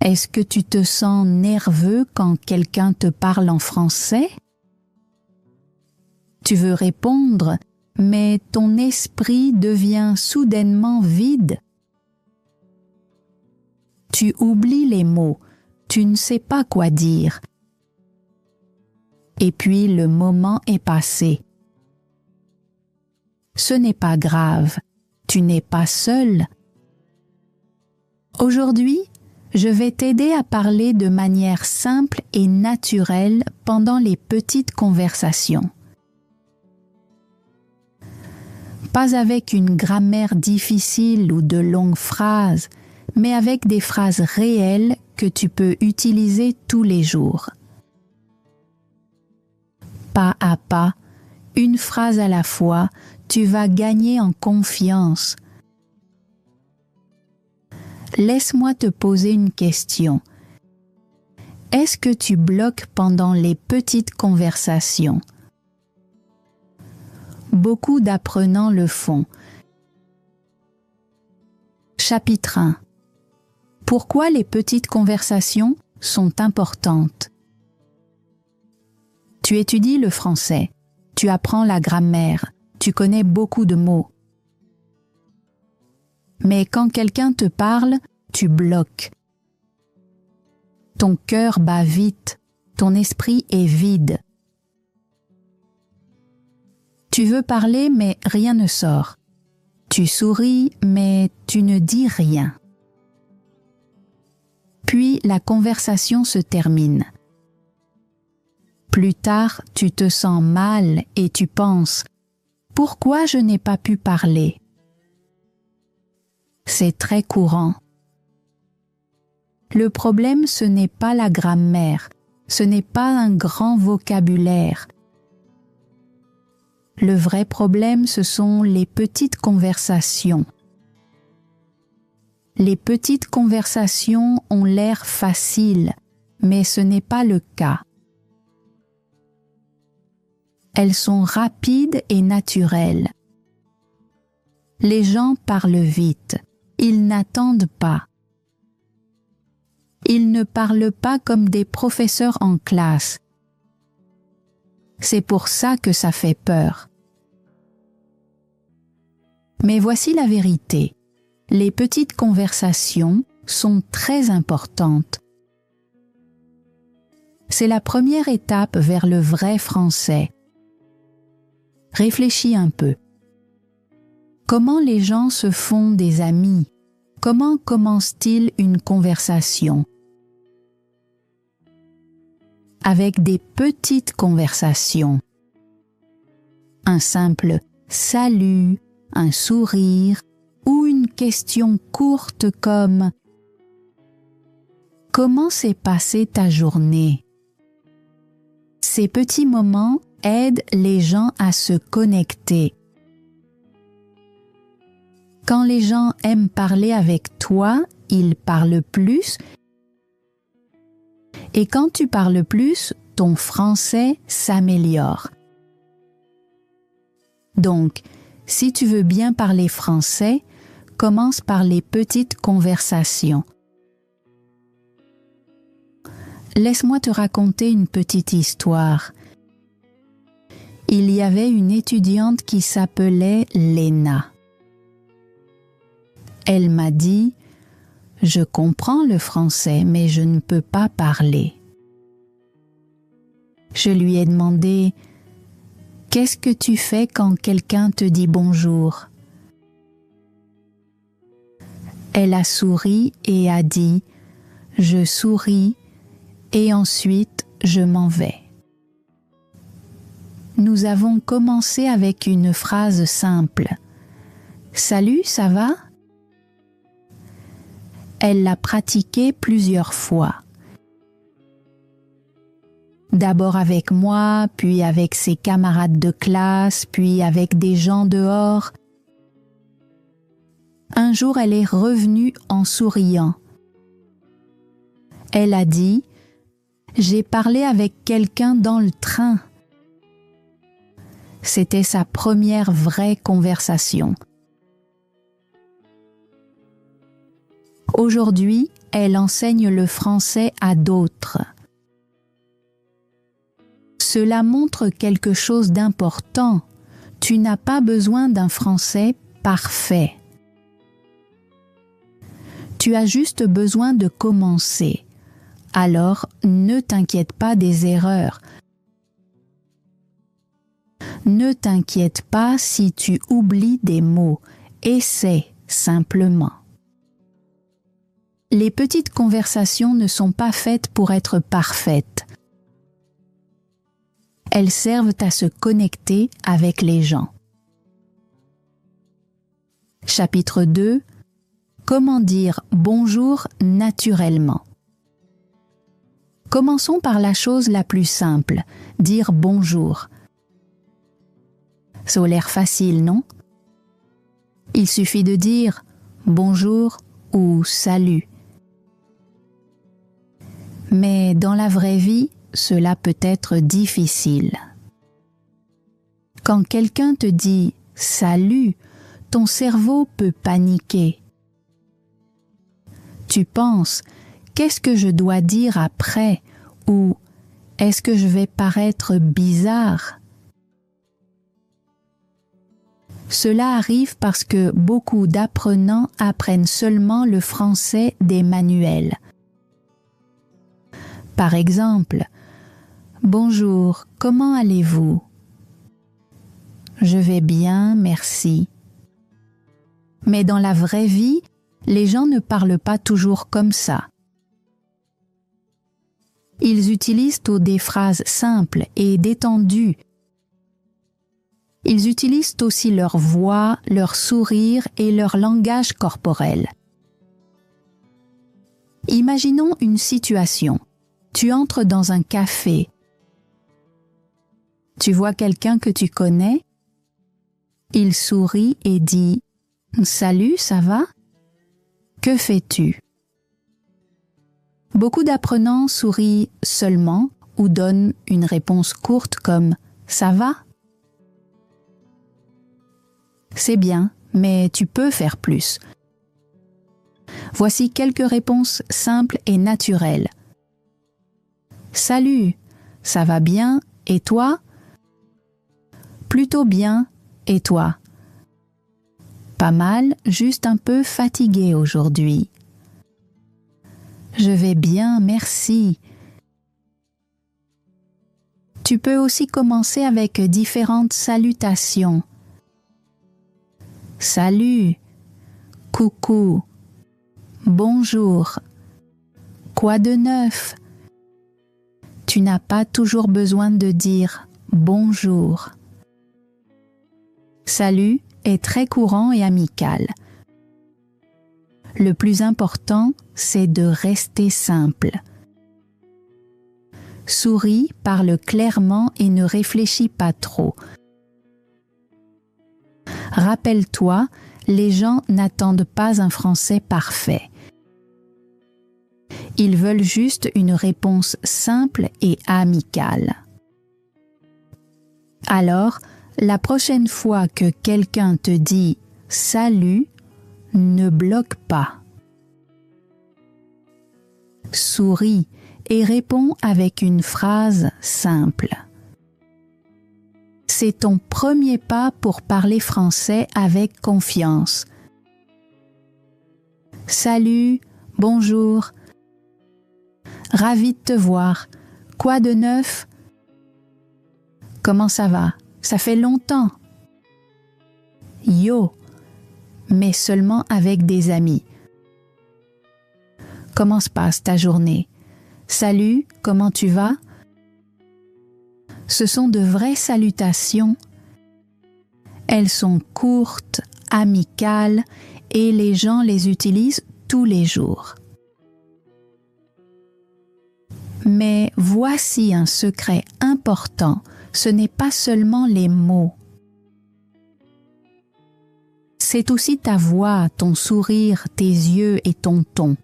Est-ce que tu te sens nerveux quand quelqu'un te parle en français? Tu veux répondre, mais ton esprit devient soudainement vide. Tu oublies les mots, tu ne sais pas quoi dire. Et puis le moment est passé. Ce n'est pas grave, tu n'es pas seul. Aujourd'hui, je vais t'aider à parler de manière simple et naturelle pendant les petites conversations. Pas avec une grammaire difficile ou de longues phrases, mais avec des phrases réelles que tu peux utiliser tous les jours. Pas à pas, une phrase à la fois, tu vas gagner en confiance. Laisse-moi te poser une question. Est-ce que tu bloques pendant les petites conversations? Beaucoup d'apprenants le font. Chapitre 1. Pourquoi les petites conversations sont importantes? Tu étudies le français, tu apprends la grammaire, tu connais beaucoup de mots. Mais quand quelqu'un te parle, tu bloques. Ton cœur bat vite, ton esprit est vide. Tu veux parler, mais rien ne sort. Tu souris, mais tu ne dis rien. Puis la conversation se termine. Plus tard, tu te sens mal et tu penses « Pourquoi je n'ai pas pu parler ?» C'est très courant. Le problème, ce n'est pas la grammaire, ce n'est pas un grand vocabulaire. Le vrai problème, ce sont les petites conversations. Les petites conversations ont l'air faciles, mais ce n'est pas le cas. Elles sont rapides et naturelles. Les gens parlent vite, ils n'attendent pas. Ils ne parlent pas comme des professeurs en classe. C'est pour ça que ça fait peur. Mais voici la vérité. Les petites conversations sont très importantes. C'est la première étape vers le vrai français. Réfléchis un peu. Comment les gens se font des amis? Comment commencent-ils une conversation? Avec des petites conversations. Un simple « salut », un sourire ou une question courte comme « Comment s'est passée ta journée ?» Ces petits moments aident les gens à se connecter. Quand les gens aiment parler avec toi, ils parlent plus. Et quand tu parles plus, ton français s'améliore. Donc, si tu veux bien parler français, commence par les petites conversations. Laisse-moi te raconter une petite histoire. Il y avait une étudiante qui s'appelait Léna. Elle m'a dit « Je comprends le français, mais je ne peux pas parler. » Je lui ai demandé « Qu'est-ce que tu fais quand quelqu'un te dit bonjour ?» Elle a souri et a dit « Je souris et ensuite je m'en vais. » Nous avons commencé avec une phrase simple « Salut, ça va ?» Elle l'a pratiqué plusieurs fois. D'abord avec moi, puis avec ses camarades de classe, puis avec des gens dehors. Un jour, elle est revenue en souriant. Elle a dit « J'ai parlé avec quelqu'un dans le train. » C'était sa première vraie conversation. Aujourd'hui, elle enseigne le français à d'autres. Cela montre quelque chose d'important. Tu n'as pas besoin d'un français parfait. Tu as juste besoin de commencer. Alors, ne t'inquiète pas des erreurs. Ne t'inquiète pas si tu oublies des mots. Essaie simplement. Les petites conversations ne sont pas faites pour être parfaites. Elles servent à se connecter avec les gens. Chapitre 2. Comment dire bonjour naturellement. Commençons par la chose la plus simple, dire bonjour. Ça a l'air facile, non? Il suffit de dire bonjour ou salut. Mais dans la vraie vie, cela peut être difficile. Quand quelqu'un te dit « salut », ton cerveau peut paniquer. Tu penses « qu'est-ce que je dois dire après » ou « est-ce que je vais paraître bizarre ?» Cela arrive parce que beaucoup d'apprenants apprennent seulement le français des manuels. Par exemple, « Bonjour, comment allez-vous » ? « Je vais bien, merci. » Mais dans la vraie vie, les gens ne parlent pas toujours comme ça. Ils utilisent des phrases simples et détendues. Ils utilisent aussi leur voix, leur sourire et leur langage corporel. Imaginons une situation. Tu entres dans un café. Tu vois quelqu'un que tu connais. Il sourit et dit « Salut, ça va ? Que fais-tu » Beaucoup d'apprenants sourient seulement ou donnent une réponse courte comme « Ça va ?» C'est bien, mais tu peux faire plus. Voici quelques réponses simples et naturelles. Salut, ça va bien, et toi? Plutôt bien, et toi? Pas mal, juste un peu fatigué aujourd'hui. Je vais bien, merci. Tu peux aussi commencer avec différentes salutations. Salut, coucou, bonjour, quoi de neuf? Tu n'as pas toujours besoin de dire bonjour. Salut est très courant et amical. Le plus important, c'est de rester simple. Souris, parle clairement et ne réfléchis pas trop. Rappelle-toi, les gens n'attendent pas un français parfait. Ils veulent juste une réponse simple et amicale. Alors, la prochaine fois que quelqu'un te dit « salut », ne bloque pas. Souris et réponds avec une phrase simple. C'est ton premier pas pour parler français avec confiance. Salut, bonjour. Ravi de te voir. Quoi de neuf? Comment ça va? Ça fait longtemps. Yo, mais seulement avec des amis. Comment se passe ta journée? Salut, comment tu vas? Ce sont de vraies salutations. Elles sont courtes, amicales et les gens les utilisent tous les jours. Mais voici un secret important, ce n'est pas seulement les mots. C'est aussi ta voix, ton sourire, tes yeux et ton ton.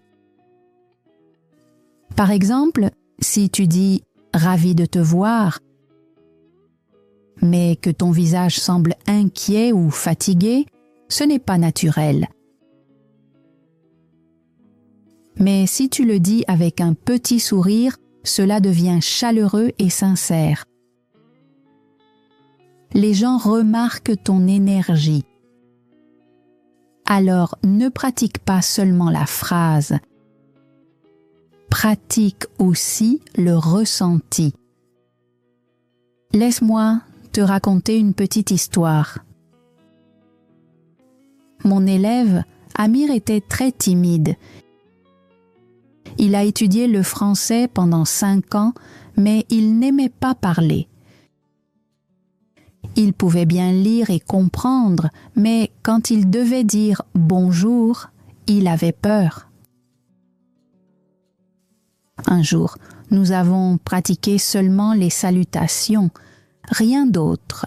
Par exemple, si tu dis « ravi de te voir », mais que ton visage semble inquiet ou fatigué, ce n'est pas naturel. Mais si tu le dis avec un petit sourire, cela devient chaleureux et sincère. Les gens remarquent ton énergie. Alors ne pratique pas seulement la phrase, pratique aussi le ressenti. Laisse-moi te raconter une petite histoire. Mon élève, Amir, était très timide. Il a étudié le français pendant 5 ans, mais il n'aimait pas parler. Il pouvait bien lire et comprendre, mais quand il devait dire « bonjour », il avait peur. Un jour, nous avons pratiqué seulement les salutations, rien d'autre.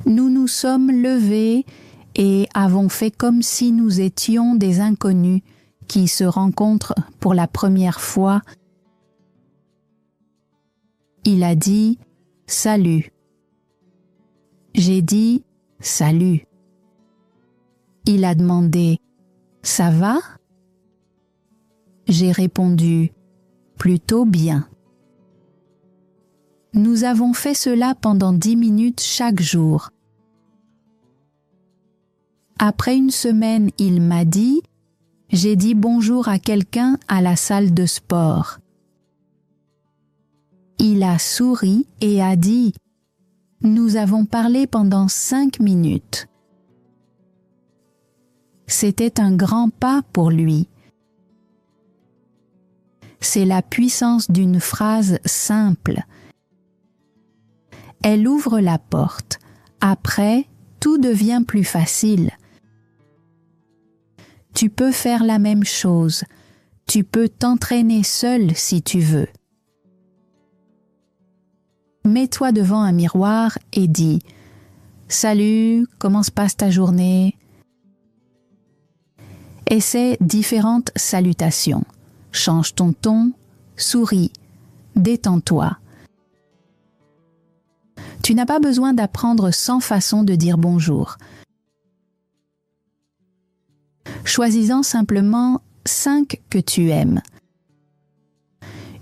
Nous nous sommes levés et avons fait comme si nous étions des inconnus qui se rencontrent pour la première fois. Il a dit « Salut ». J'ai dit « Salut ». Il a demandé « Ça va ?» J'ai répondu « Plutôt bien ». Nous avons fait cela pendant 10 minutes chaque jour. Après une semaine, il m'a dit « J'ai dit bonjour à quelqu'un à la salle de sport ». Il a souri et a dit « Nous avons parlé pendant 5 minutes ». C'était un grand pas pour lui. C'est la puissance d'une phrase simple. Elle ouvre la porte. Après, tout devient plus facile. Tu peux faire la même chose. Tu peux t'entraîner seul si tu veux. Mets-toi devant un miroir et dis « Salut, comment se passe ta journée ?» Essaie différentes salutations. Change ton ton, souris, détends-toi. Tu n'as pas besoin d'apprendre 100 façons de dire bonjour. Choisis-en simplement 5 que tu aimes.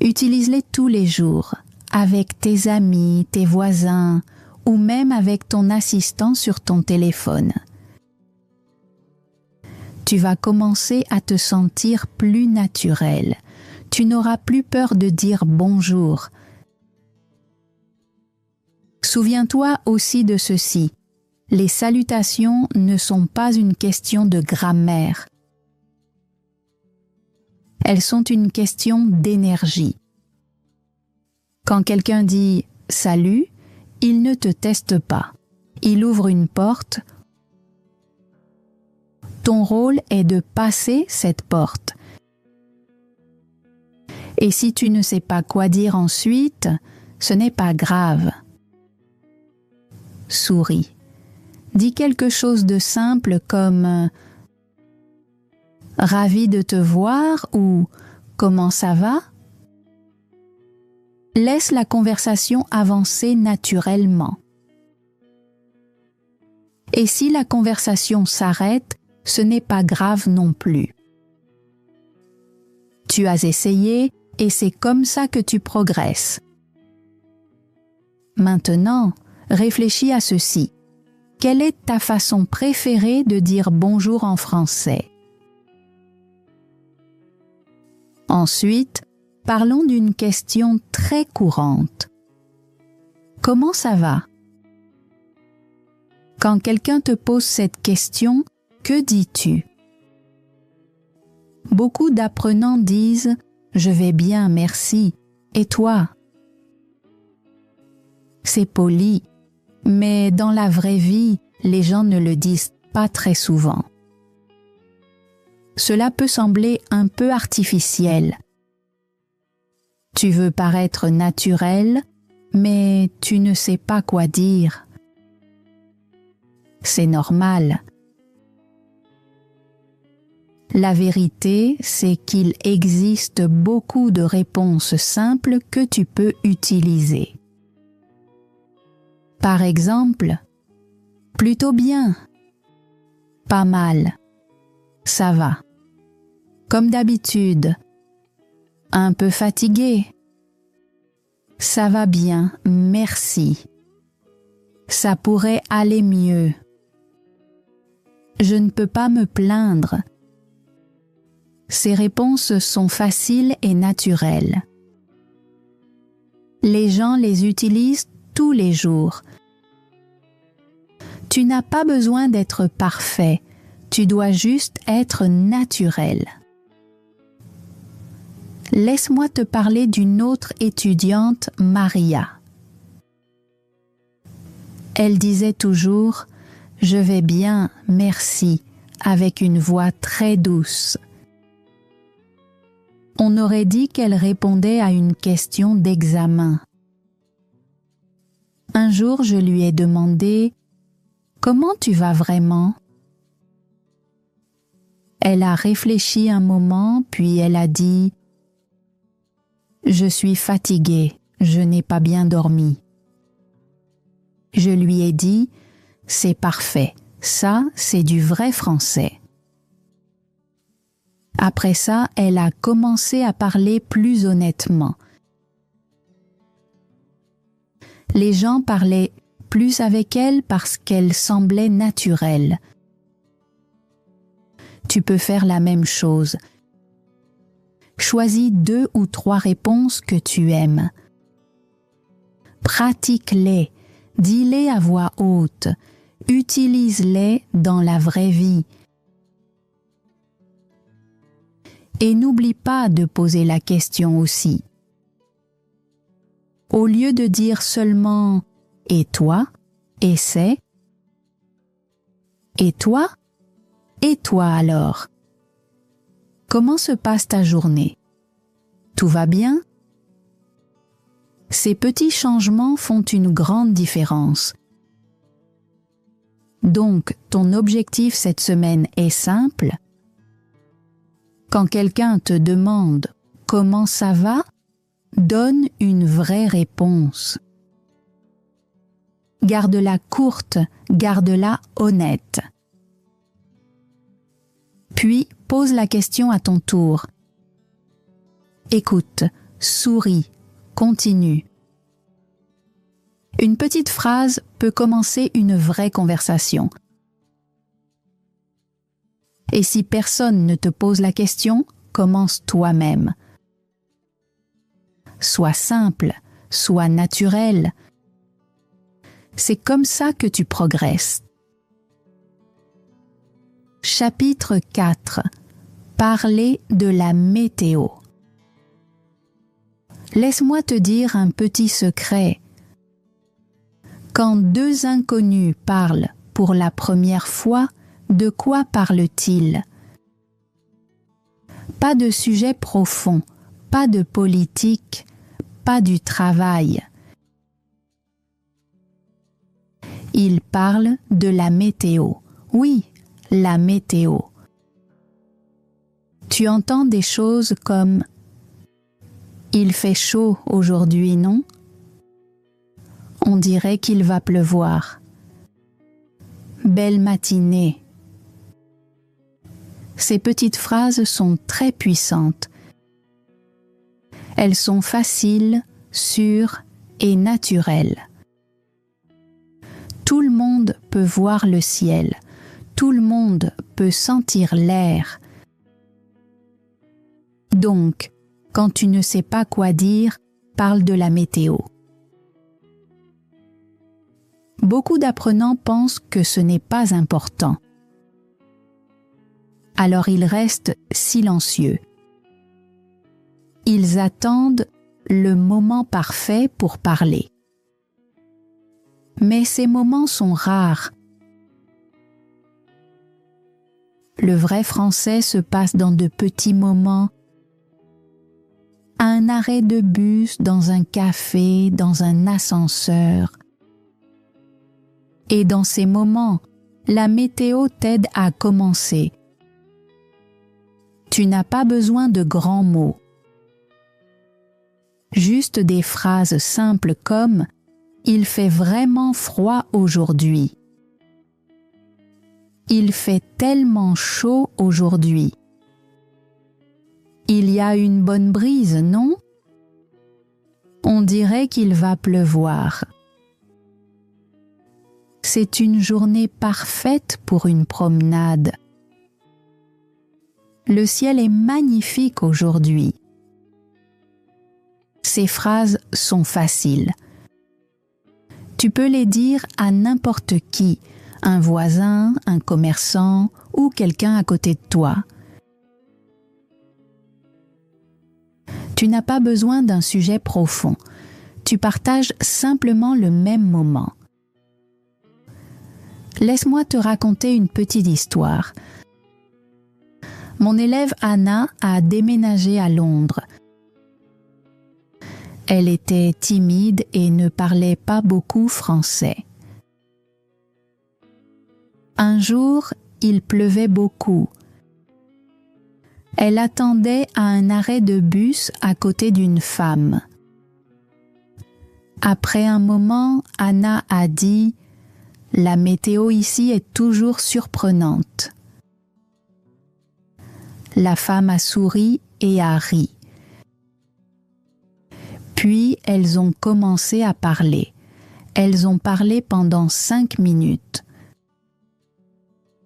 Utilise-les tous les jours, avec tes amis, tes voisins, ou même avec ton assistant sur ton téléphone. Tu vas commencer à te sentir plus naturel. Tu n'auras plus peur de dire bonjour. Souviens-toi aussi de ceci. Les salutations ne sont pas une question de grammaire. Elles sont une question d'énergie. Quand quelqu'un dit « Salut », il ne te teste pas. Il ouvre une porte. Ton rôle est de passer cette porte. Et si tu ne sais pas quoi dire ensuite, ce n'est pas grave. Souris. Dis quelque chose de simple comme « Ravi de te voir » ou « Comment ça va ?» Laisse la conversation avancer naturellement. Et si la conversation s'arrête, ce n'est pas grave non plus. Tu as essayé et c'est comme ça que tu progresses. Maintenant, réfléchis à ceci. Quelle est ta façon préférée de dire bonjour en français? Ensuite, parlons d'une question très courante. Comment ça va? Quand quelqu'un te pose cette question, que dis-tu? Beaucoup d'apprenants disent « Je vais bien, merci. Et toi ?» C'est poli, mais dans la vraie vie, les gens ne le disent pas très souvent. Cela peut sembler un peu artificiel. Tu veux paraître naturel, mais tu ne sais pas quoi dire. C'est normal. La vérité, c'est qu'il existe beaucoup de réponses simples que tu peux utiliser. Par exemple, plutôt bien, pas mal, ça va. Comme d'habitude. Un peu fatigué. Ça va bien, merci. Ça pourrait aller mieux. Je ne peux pas me plaindre. Ces réponses sont faciles et naturelles. Les gens les utilisent tous les jours. Tu n'as pas besoin d'être parfait, tu dois juste être naturel. Laisse-moi te parler d'une autre étudiante, Maria. Elle disait toujours « Je vais bien, merci » avec une voix très douce. On aurait dit qu'elle répondait à une question d'examen. Un jour, je lui ai demandé « Comment tu vas vraiment ?» Elle a réfléchi un moment, puis elle a dit « Je suis fatiguée, je n'ai pas bien dormi. » Je lui ai dit « C'est parfait, ça c'est du vrai français. » Après ça, elle a commencé à parler plus honnêtement. Les gens parlaient plus avec elle parce qu'elle semblait naturelle. Tu peux faire la même chose. Choisis 2 ou 3 réponses que tu aimes. Pratique-les, dis-les à voix haute, utilise-les dans la vraie vie. Et n'oublie pas de poser la question aussi. Au lieu de dire seulement « Et toi ?» essaie « Et toi ?» Et toi alors? Comment se passe ta journée? Tout va bien? Ces petits changements font une grande différence. Donc, ton objectif cette semaine est simple. Quand quelqu'un te demande « Comment ça va ?», donne une vraie réponse. Garde-la courte, garde-la honnête. Puis, pose la question à ton tour. Écoute, souris, continue. Une petite phrase peut commencer une vraie conversation. Et si personne ne te pose la question, commence toi-même. Sois simple, sois naturel. C'est comme ça que tu progresses. Chapitre 4. Parler de la météo. Laisse-moi te dire un petit secret. Quand 2 inconnus parlent pour la première fois, de quoi parlent-ils? Pas de sujet profond, pas de politique, pas du travail. Ils parlent de la météo. Oui, la météo. Tu entends des choses comme « Il fait chaud aujourd'hui, non ? On dirait qu'il va pleuvoir. Belle matinée. » Ces petites phrases sont très puissantes. Elles sont faciles, sûres et naturelles. Tout le monde peut voir le ciel. Tout le monde peut sentir l'air. Donc, quand tu ne sais pas quoi dire, parle de la météo. Beaucoup d'apprenants pensent que ce n'est pas important. Alors ils restent silencieux. Ils attendent le moment parfait pour parler. Mais ces moments sont rares. Le vrai français se passe dans de petits moments, à un arrêt de bus, dans un café, dans un ascenseur. Et dans ces moments, la météo t'aide à commencer. Tu n'as pas besoin de grands mots. Juste des phrases simples comme « Il fait vraiment froid aujourd'hui ». « Il fait tellement chaud aujourd'hui ». Il y a une bonne brise, non? On dirait qu'il va pleuvoir. C'est une journée parfaite pour une promenade. Le ciel est magnifique aujourd'hui. Ces phrases sont faciles. Tu peux les dire à n'importe qui, un voisin, un commerçant ou quelqu'un à côté de toi. Tu n'as pas besoin d'un sujet profond. Tu partages simplement le même moment. Laisse-moi te raconter une petite histoire. Mon élève Anna a déménagé à Londres. Elle était timide et ne parlait pas beaucoup français. Un jour, il pleuvait beaucoup. Elle attendait à un arrêt de bus à côté d'une femme. Après un moment, Anna a dit « La météo ici est toujours surprenante ». La femme a souri et a ri. Puis elles ont commencé à parler. Elles ont parlé pendant 5 minutes.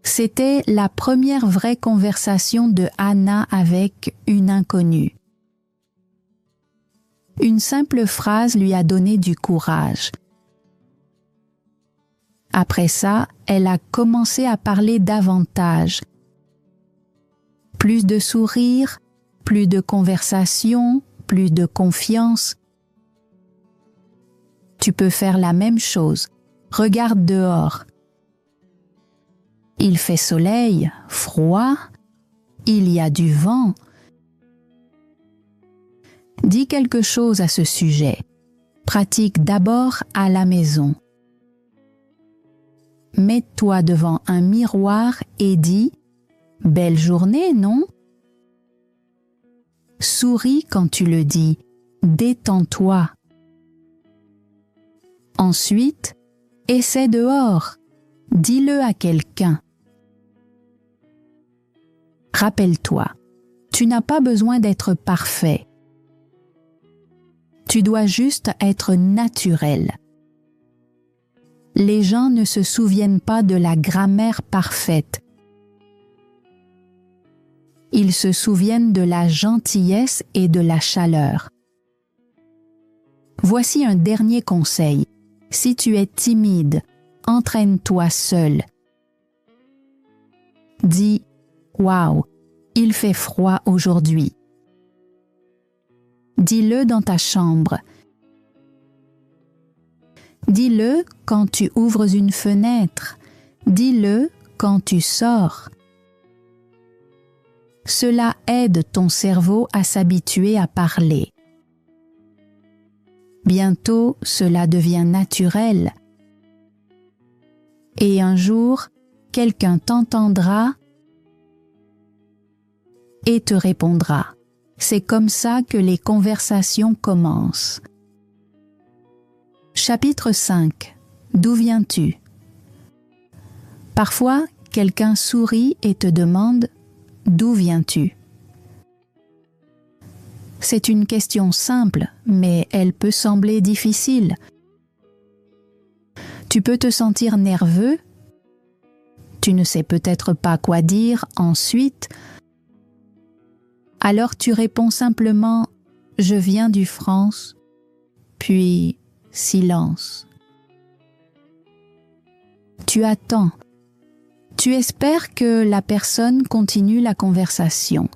C'était la première vraie conversation de Anna avec une inconnue. Une simple phrase lui a donné du courage. Après ça, elle a commencé à parler davantage. Plus de sourires, plus de conversation, plus de confiance. Tu peux faire la même chose. Regarde dehors. Il fait soleil, froid, il y a du vent. Dis quelque chose à ce sujet. Pratique d'abord à la maison. Mets-toi devant un miroir et dis « Belle journée, non ?» Souris quand tu le dis. Détends-toi. Ensuite, essaie dehors. Dis-le à quelqu'un. Rappelle-toi, tu n'as pas besoin d'être parfait. Tu dois juste être naturel. Les gens ne se souviennent pas de la grammaire parfaite. Ils se souviennent de la gentillesse et de la chaleur. Voici un dernier conseil. Si tu es timide, entraîne-toi seul. Dis « Waouh, il fait froid aujourd'hui ». Dis-le dans ta chambre. Dis-le quand tu ouvres une fenêtre. Dis-le quand tu sors. Cela aide ton cerveau à s'habituer à parler. Bientôt, cela devient naturel. Et un jour, quelqu'un t'entendra et te répondra. C'est comme ça que les conversations commencent. Chapitre 5. D'où viens-tu? Parfois, quelqu'un sourit et te demande « D'où viens-tu » C'est une question simple, mais elle peut sembler difficile. Tu peux te sentir nerveux. Tu ne sais peut-être pas quoi dire ensuite. Alors tu réponds simplement « Je viens du France », puis silence. Tu attends. Tu espères que la personne continue la conversation.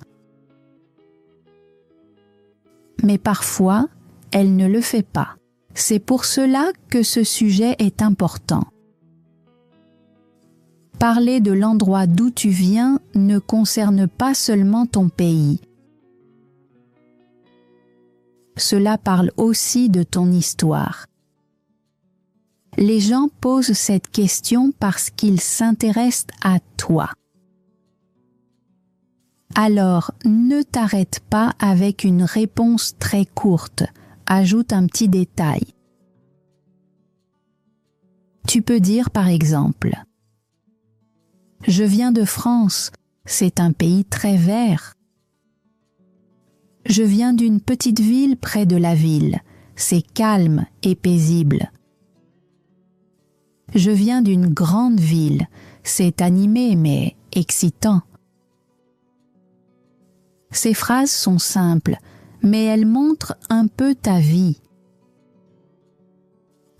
Mais parfois, elle ne le fait pas. C'est pour cela que ce sujet est important. Parler de l'endroit d'où tu viens ne concerne pas seulement ton pays. Cela parle aussi de ton histoire. Les gens posent cette question parce qu'ils s'intéressent à toi. Alors, ne t'arrête pas avec une réponse très courte. Ajoute un petit détail. Tu peux dire par exemple « Je viens de France, c'est un pays très vert. » Je viens d'une petite ville près de la ville. C'est calme et paisible. Je viens d'une grande ville. C'est animé mais excitant. Ces phrases sont simples, mais elles montrent un peu ta vie.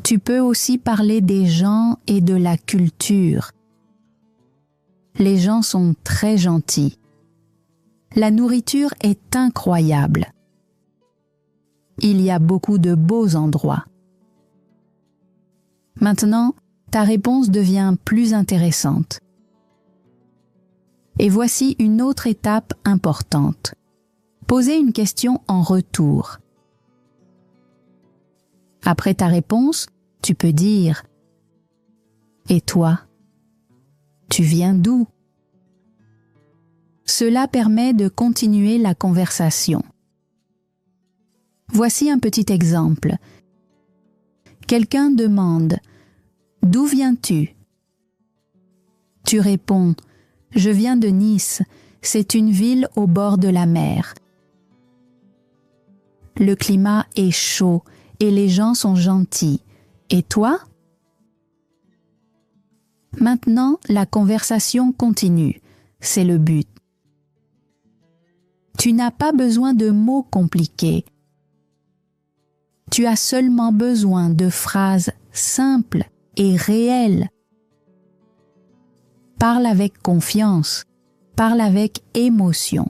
Tu peux aussi parler des gens et de la culture. Les gens sont très gentils. La nourriture est incroyable. Il y a beaucoup de beaux endroits. Maintenant, ta réponse devient plus intéressante. Et voici une autre étape importante. Posez une question en retour. Après ta réponse, tu peux dire « Et toi, tu viens d'où ?» Cela permet de continuer la conversation. Voici un petit exemple. Quelqu'un demande « D'où viens-tu » Tu réponds « Je viens de Nice, c'est une ville au bord de la mer. Le climat est chaud et les gens sont gentils. Et toi ?» Maintenant, la conversation continue. C'est le but. Tu n'as pas besoin de mots compliqués. Tu as seulement besoin de phrases simples et réelles. Parle avec confiance, parle avec émotion.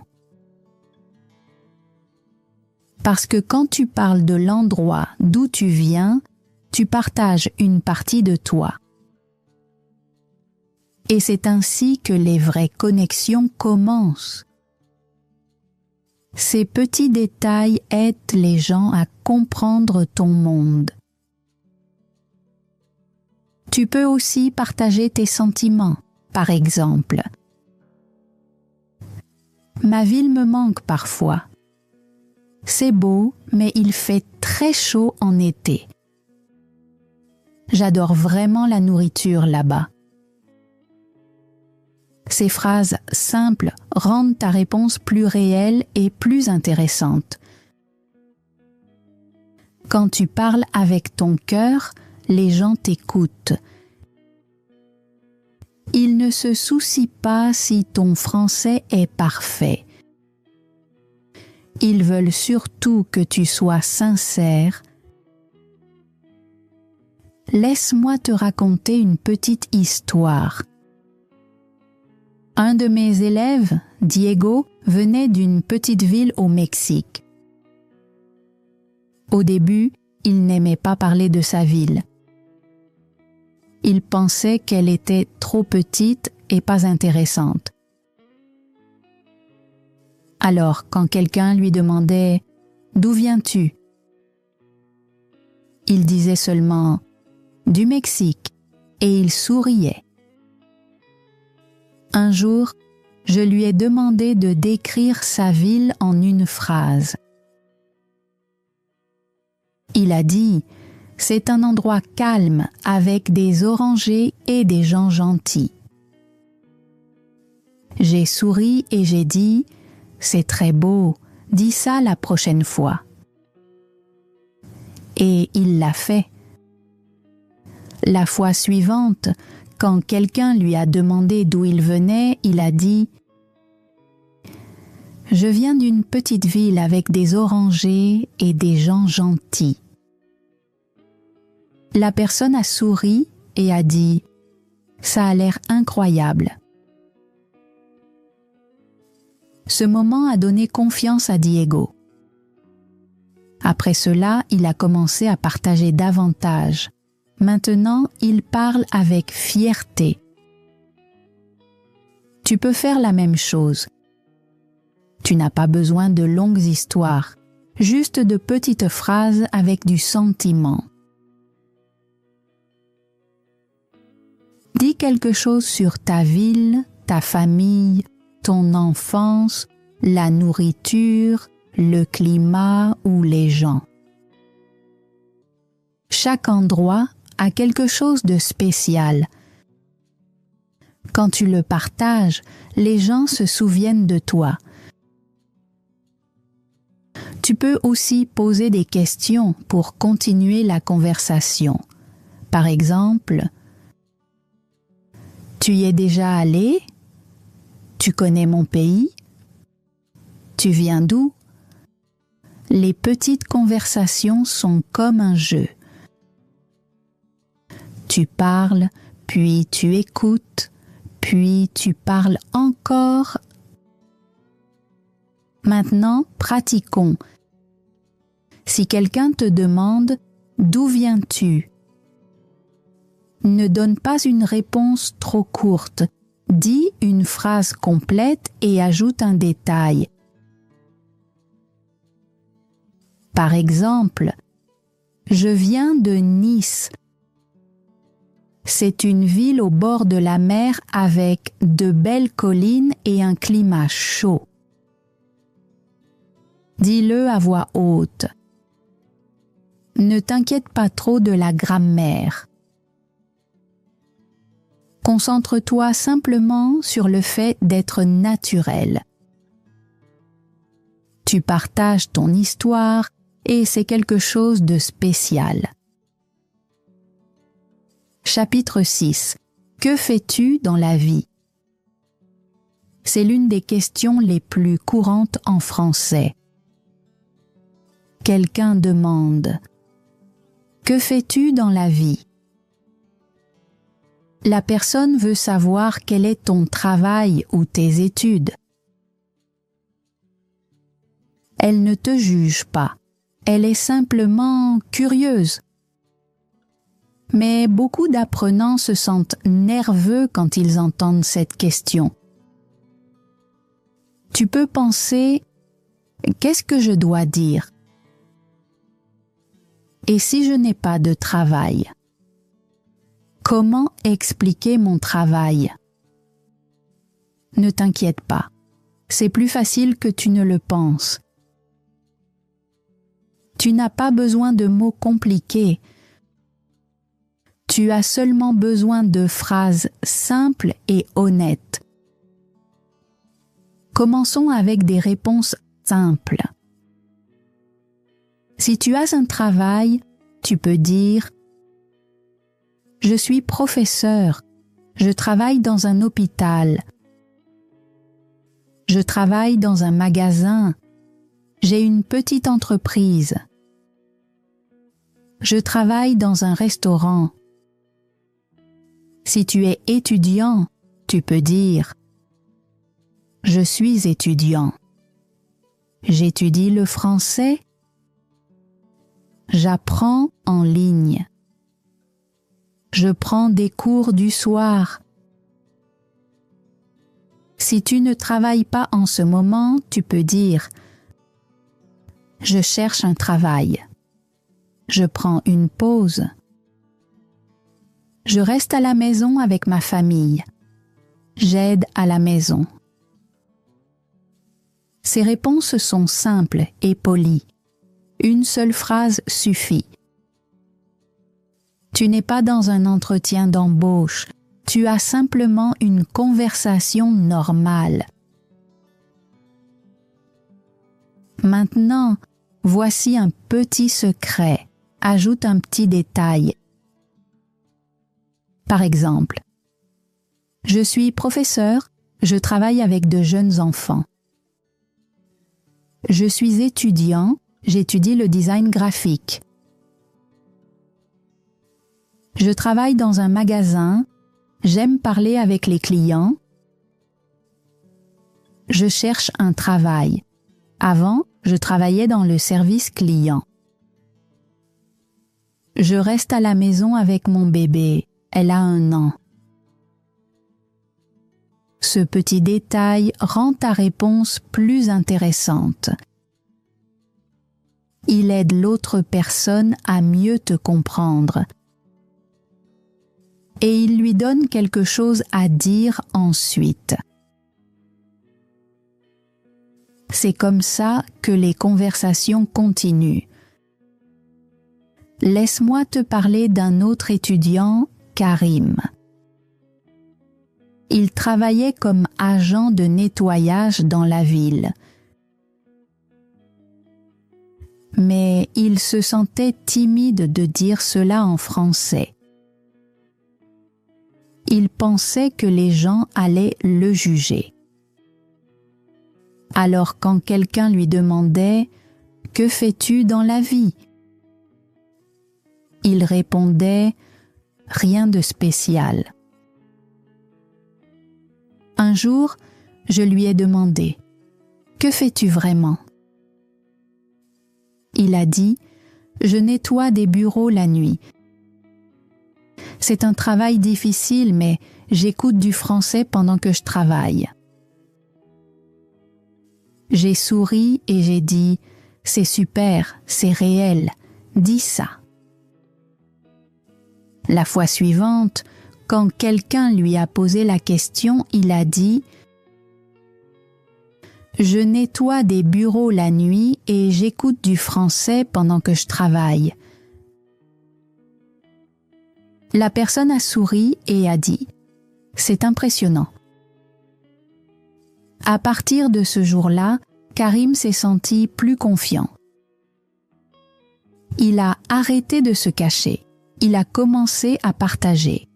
Parce que quand tu parles de l'endroit d'où tu viens, tu partages une partie de toi. Et c'est ainsi que les vraies connexions commencent. Ces petits détails aident les gens à comprendre ton monde. Tu peux aussi partager tes sentiments, par exemple. Ma ville me manque parfois. C'est beau, mais il fait très chaud en été. J'adore vraiment la nourriture là-bas. Ces phrases simples rendent ta réponse plus réelle et plus intéressante. Quand tu parles avec ton cœur, les gens t'écoutent. Ils ne se soucient pas si ton français est parfait. Ils veulent surtout que tu sois sincère. Laisse-moi te raconter une petite histoire. Un de mes élèves, Diego, venait d'une petite ville au Mexique. Au début, il n'aimait pas parler de sa ville. Il pensait qu'elle était trop petite et pas intéressante. Alors, quand quelqu'un lui demandait « D'où viens-tu » il disait seulement « Du Mexique » et il souriait. Un jour, je lui ai demandé de décrire sa ville en une phrase. Il a dit « C'est un endroit calme avec des orangers et des gens gentils. » J'ai souri et j'ai dit « C'est très beau, dis ça la prochaine fois. » Et il l'a fait. La fois suivante, quand quelqu'un lui a demandé d'où il venait, il a dit « Je viens d'une petite ville avec des orangers et des gens gentils. » La personne a souri et a dit « Ça a l'air incroyable. » Ce moment a donné confiance à Diego. Après cela, il a commencé à partager davantage. Maintenant, il parle avec fierté. Tu peux faire la même chose. Tu n'as pas besoin de longues histoires, juste de petites phrases avec du sentiment. Dis quelque chose sur ta ville, ta famille, ton enfance, la nourriture, le climat ou les gens. Chaque endroit a quelque chose de spécial. Quand tu le partages, les gens se souviennent de toi. Tu peux aussi poser des questions pour continuer la conversation. Par exemple, tu y es déjà allé? Tu connais mon pays? Tu viens d'où? Les petites conversations sont comme un jeu. Tu parles, puis tu écoutes, puis tu parles encore. Maintenant, pratiquons. Si quelqu'un te demande « D'où viens-tu ?» ne donne pas une réponse trop courte. Dis une phrase complète et ajoute un détail. Par exemple, « Je viens de Nice. C'est une ville au bord de la mer avec de belles collines et un climat chaud. » Dis-le à voix haute. Ne t'inquiète pas trop de la grammaire. Concentre-toi simplement sur le fait d'être naturel. Tu partages ton histoire et c'est quelque chose de spécial. Chapitre 6. Que fais-tu dans la vie? C'est l'une des questions les plus courantes en français. Quelqu'un demande « Que fais-tu dans la vie ?» La personne veut savoir quel est ton travail ou tes études. Elle ne te juge pas, elle est simplement curieuse. Mais beaucoup d'apprenants se sentent nerveux quand ils entendent cette question. Tu peux penser « Qu'est-ce que je dois dire ?» Et si je n'ai pas de travail? Comment expliquer mon travail? Ne t'inquiète pas, c'est plus facile que tu ne le penses. Tu n'as pas besoin de mots compliqués. Tu as seulement besoin de phrases simples et honnêtes. Commençons avec des réponses simples. Si tu as un travail, tu peux dire « Je suis professeur, je travaille dans un hôpital, je travaille dans un magasin, j'ai une petite entreprise, je travaille dans un restaurant. » Si tu es étudiant, tu peux dire « Je suis étudiant, j'étudie le français, j'apprends en ligne. Je prends des cours du soir. » Si tu ne travailles pas en ce moment, tu peux dire « Je cherche un travail. Je prends une pause. Je reste à la maison avec ma famille. J'aide à la maison. » Ces réponses sont simples et polies. Une seule phrase suffit. Tu n'es pas dans un entretien d'embauche, tu as simplement une conversation normale. Maintenant, voici un petit secret. Ajoute un petit détail. Par exemple, « Je suis professeur, je travaille avec de jeunes enfants. Je suis étudiant, j'étudie le design graphique. Je travaille dans un magasin, j'aime parler avec les clients. Je cherche un travail. Avant, je travaillais dans le service client. Je reste à la maison avec mon bébé, elle a 1 an. » Ce petit détail rend ta réponse plus intéressante. Il aide l'autre personne à mieux te comprendre. Et il lui donne quelque chose à dire ensuite. C'est comme ça que les conversations continuent. Laisse-moi te parler d'un autre étudiant, Karim. Il travaillait comme agent de nettoyage dans la ville. mais il se sentait timide de dire cela en français. Il pensait que les gens allaient le juger. Alors quand quelqu'un lui demandait « Que fais-tu dans la vie ?» il répondait « Rien de spécial ». Un jour, je lui ai demandé « Que fais-tu vraiment ?» Il a dit « Je nettoie des bureaux la nuit. C'est un travail difficile, mais j'écoute du français pendant que je travaille. » J'ai souri et j'ai dit « C'est super, c'est réel, dis ça. » La fois suivante, quand quelqu'un lui a posé la question, il a dit « Je nettoie des bureaux la nuit et j'écoute du français pendant que je travaille. » La personne a souri et a dit « C'est impressionnant. » À partir de ce jour-là, Karim s'est senti plus confiant. Il a arrêté de se cacher. Il a commencé à partager.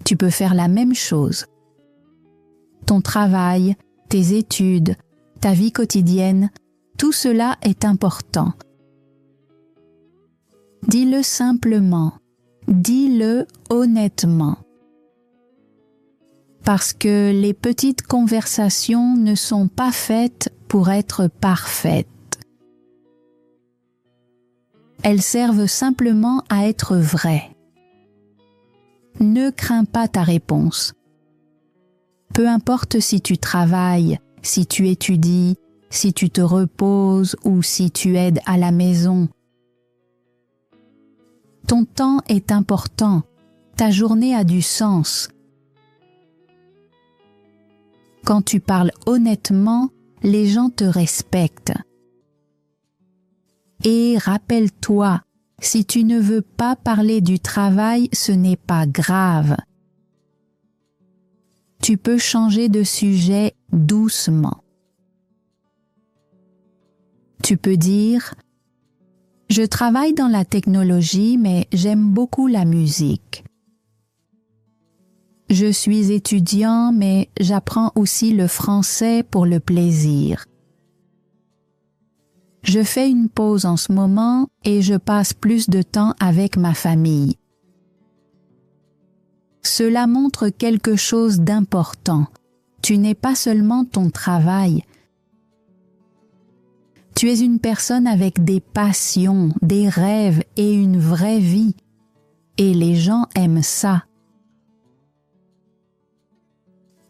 Tu peux faire la même chose. Ton travail, tes études, ta vie quotidienne, tout cela est important. Dis-le simplement, dis-le honnêtement. Parce que les petites conversations ne sont pas faites pour être parfaites. Elles servent simplement à être vraies. Ne crains pas ta réponse. Peu importe si tu travailles, si tu étudies, si tu te reposes ou si tu aides à la maison. Ton temps est important, ta journée a du sens. Quand tu parles honnêtement, les gens te respectent. Et rappelle-toi, si tu ne veux pas parler du travail, ce n'est pas grave. Tu peux changer de sujet doucement. Tu peux dire « Je travaille dans la technologie, mais j'aime beaucoup la musique. Je suis étudiant, mais j'apprends aussi le français pour le plaisir. Je fais une pause en ce moment et je passe plus de temps avec ma famille. Cela montre quelque chose d'important. Tu n'es pas seulement ton travail. Tu es une personne avec des passions, des rêves et une vraie vie. Et les gens aiment ça.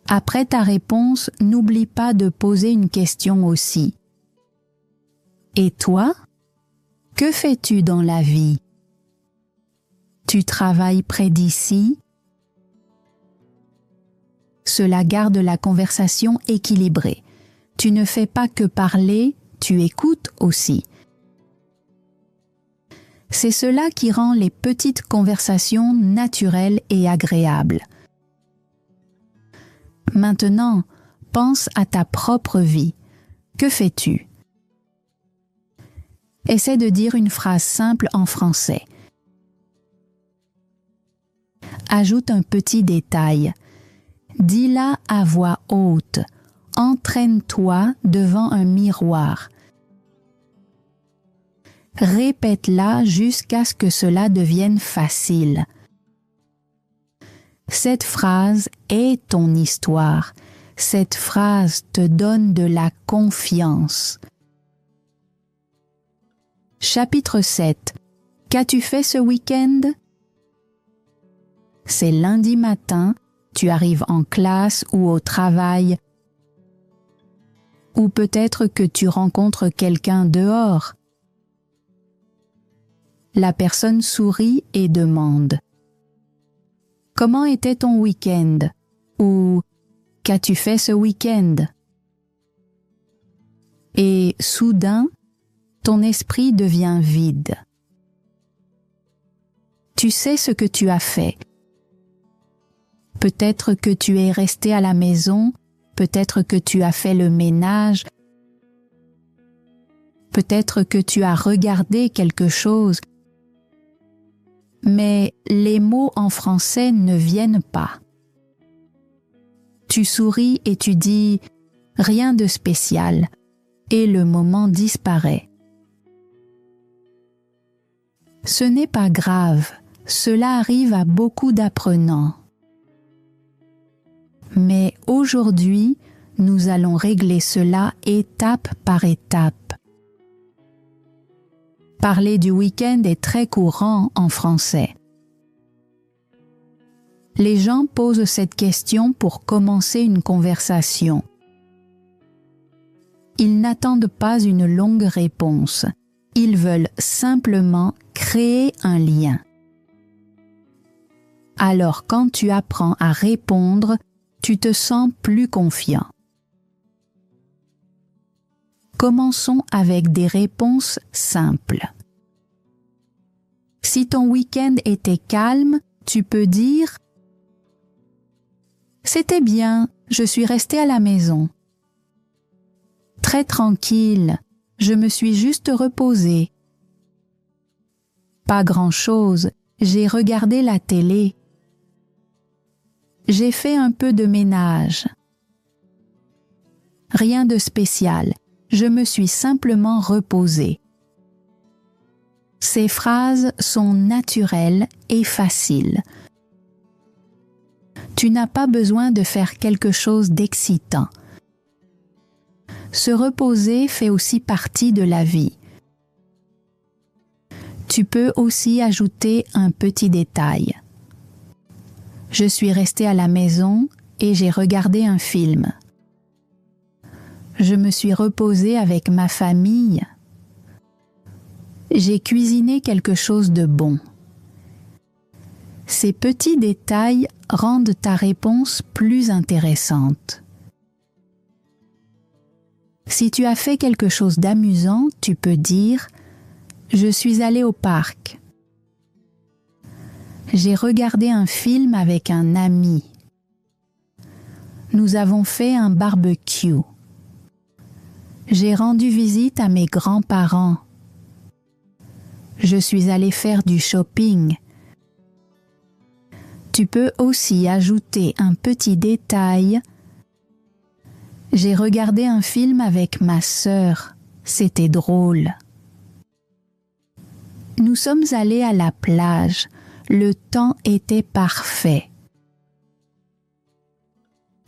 Après ta réponse, n'oublie pas de poser une question aussi. Et toi, que fais-tu dans la vie? Tu travailles près d'ici? Cela garde la conversation équilibrée. Tu ne fais pas que parler, tu écoutes aussi. C'est cela qui rend les petites conversations naturelles et agréables. Maintenant, pense à ta propre vie. Que fais-tu? Essaie de dire une phrase simple en français. Ajoute un petit détail. Dis-la à voix haute. Entraîne-toi devant un miroir. Répète-la jusqu'à ce que cela devienne facile. Cette phrase est ton histoire. Cette phrase te donne de la confiance. Chapitre 7. Qu'as-tu fait ce week-end? C'est lundi matin, tu arrives en classe ou au travail, ou peut-être que tu rencontres quelqu'un dehors. La personne sourit et demande « Comment était ton week-end » ou « Qu'as-tu fait ce week-end » Et soudain, ton esprit devient vide. Tu sais ce que tu as fait. Peut-être que tu es resté à la maison, peut-être que tu as fait le ménage, Peut-être que tu as regardé quelque chose, mais les mots en français ne viennent pas. Tu souris et tu dis « rien de spécial » et le moment disparaît. Ce n'est pas grave, cela arrive à beaucoup d'apprenants. Mais aujourd'hui, nous allons régler cela étape par étape. Parler du week-end est très courant en français. Les gens posent cette question pour commencer une conversation. Ils n'attendent pas une longue réponse. Ils veulent simplement créer un lien. Alors quand tu apprends à répondre, tu te sens plus confiant. Commençons avec des réponses simples. Si ton week-end était calme, tu peux dire « C'était bien, je suis resté à la maison. Très tranquille, je me suis juste reposé. Pas grand-chose, j'ai regardé la télé. J'ai fait un peu de ménage. Rien de spécial, je me suis simplement reposé. » Ces phrases sont naturelles et faciles. Tu n'as pas besoin de faire quelque chose d'excitant. Se reposer fait aussi partie de la vie. Tu peux aussi ajouter un petit détail. Je suis resté à la maison et j'ai regardé un film. Je me suis reposé avec ma famille. J'ai cuisiné quelque chose de bon. Ces petits détails rendent ta réponse plus intéressante. Si tu as fait quelque chose d'amusant, tu peux dire « Je suis allé au parc. J'ai regardé un film avec un ami. Nous avons fait un barbecue. J'ai rendu visite à mes grands-parents. Je suis allé faire du shopping. » Tu peux aussi ajouter un petit détail. J'ai regardé un film avec ma sœur. C'était drôle. Nous sommes allés à la plage. Le temps était parfait.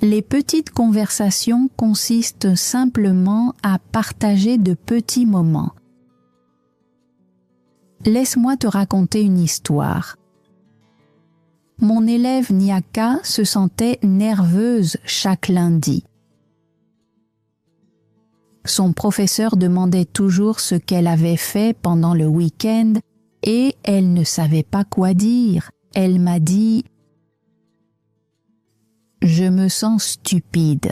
Les petites conversations consistent simplement à partager de petits moments. Laisse-moi te raconter une histoire. Mon élève Nyaka se sentait nerveuse chaque lundi. Son professeur demandait toujours ce qu'elle avait fait pendant le week-end et elle ne savait pas quoi dire. Elle m'a dit « Je me sens stupide ».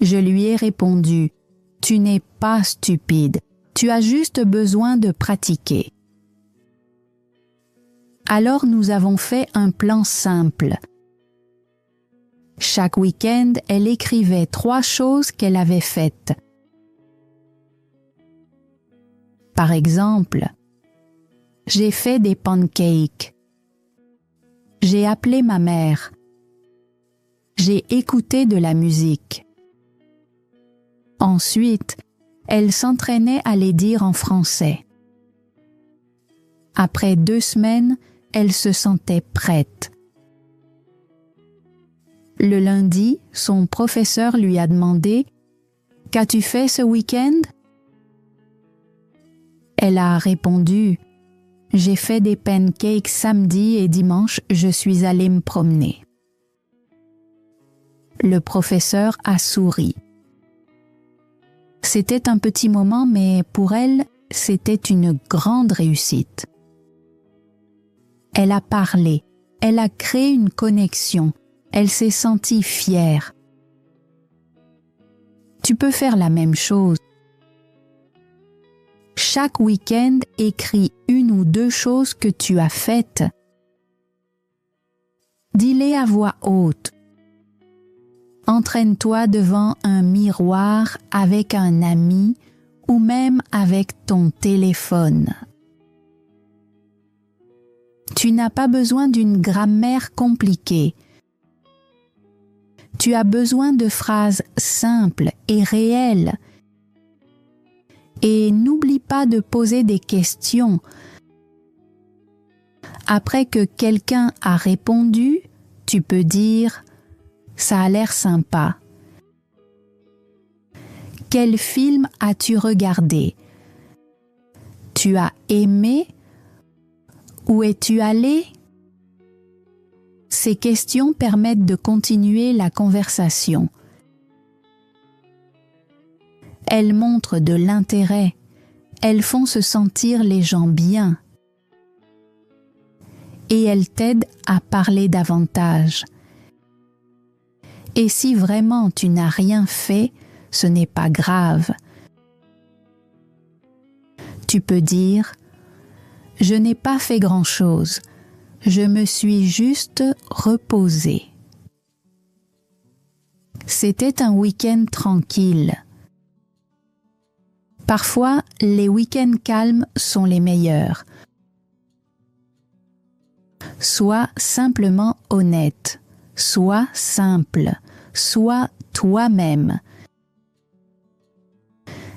Je lui ai répondu « Tu n'es pas stupide, tu as juste besoin de pratiquer ». Alors nous avons fait un plan simple. Chaque week-end, elle écrivait 3 choses qu'elle avait faites. Par exemple, j'ai fait des pancakes. J'ai appelé ma mère. J'ai écouté de la musique. Ensuite, elle s'entraînait à les dire en français. Après 2 semaines, elle se sentait prête. Le lundi, son professeur lui a demandé « Qu'as-tu fait ce week-end » Elle a répondu « J'ai fait des pancakes samedi et dimanche, je suis allée me promener. » Le professeur a souri. C'était un petit moment, mais pour elle, c'était une grande réussite. Elle a parlé, elle a créé une connexion, elle s'est sentie fière. Tu peux faire la même chose. Chaque week-end, écris 1 ou 2 choses que tu as faites. Dis-les à voix haute. Entraîne-toi devant un miroir avec un ami ou même avec ton téléphone. Tu n'as pas besoin d'une grammaire compliquée. Tu as besoin de phrases simples et réelles. Et n'oublie pas de poser des questions. Après que quelqu'un a répondu, tu peux dire « Ça a l'air sympa ». Quel film as-tu regardé? Tu as aimé? Où es-tu allé? Ces questions permettent de continuer la conversation. Elles montrent de l'intérêt. Elles font se sentir les gens bien. Et elles t'aident à parler davantage. Et si vraiment tu n'as rien fait, ce n'est pas grave. Tu peux dire « Je n'ai pas fait grand-chose. Je me suis juste reposé. » C'était un week-end tranquille. Parfois, les week-ends calmes sont les meilleurs. Sois simplement honnête. Sois simple. Sois toi-même.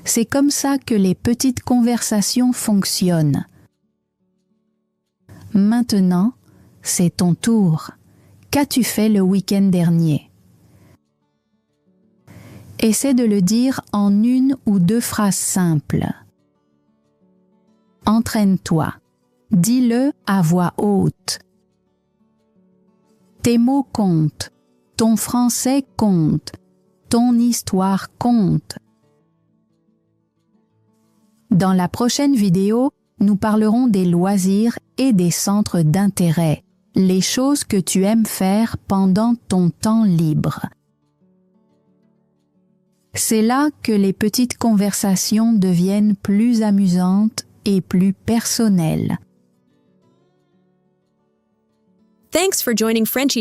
C'est comme ça que les petites conversations fonctionnent. Maintenant, c'est ton tour. Qu'as-tu fait le week-end dernier? Essaie de le dire en 1 ou 2 phrases simples. Entraîne-toi. Dis-le à voix haute. Tes mots comptent. Ton français compte. Ton histoire compte. Dans la prochaine vidéo, nous parlerons des loisirs et des centres d'intérêt, les choses que tu aimes faire pendant ton temps libre. C'est là que les petites conversations deviennent plus amusantes et plus personnelles. Thanks for joining Frenchie